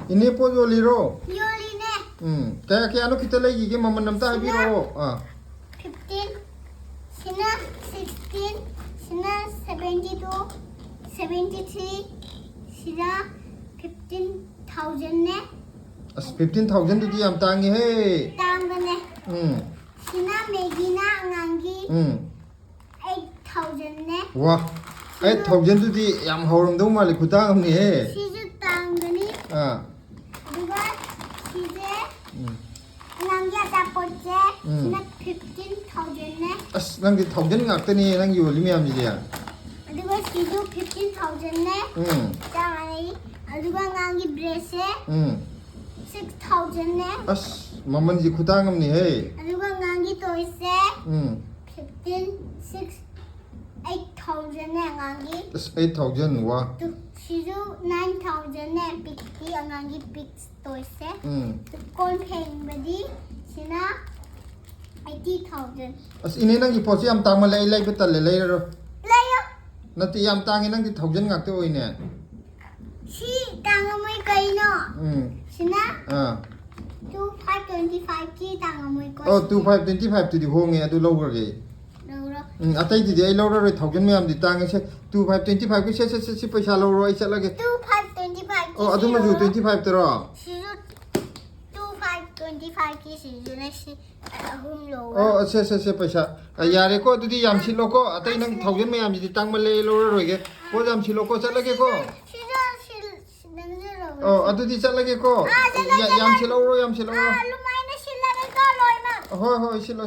ini po yoliro yoline kaya ano kita lagi ke mama namta biro 15 sina 16 sina 72 73 sina 15,000 ne 15,000 tu dia am tangi he tangane sina megina ngangi 8,000 ne wah 8,000 tu di yam horum do mali kutang ni he sizu tangani duga size ngangi atapoche sina 15,000 ne as nang di 1,000 ngak tani nang yoli mi am ji ya duga sizu 15,000 ne tangani duga ngangi brace 6,000 ne as maman ji kutang am ni he duga ngangi toise 15 6 8,000 ne ngangi 8,000 wah sizu 9,000 ne pikti ngangi pik toise kon pheng badi sina 80,000 as ini nang ji posi am tang ma lai lai betal lai ro layo nati yam tangi nang di 1,000 ngak te oi ne si tangamoi kaino sina 2525 ki tangamoi ko oh 2525 tu di honge adu lo ge loro atai di ai lo ro 1,000 me am di tangi se 2525 ki se paisa lo ro ai chala ge 2525 oh adu ma ju 25 te ro sizu 2525 ki sizu ne si ahum lo oh se paisa yare ko adu di yam si lo ko atai nang 1,000 me am di tang ma le lo ro ge ko jam si lo ko chala ge ko oh adu di chala ge ko yam si lo ro lumai na sila ko loy na hoi hoi silo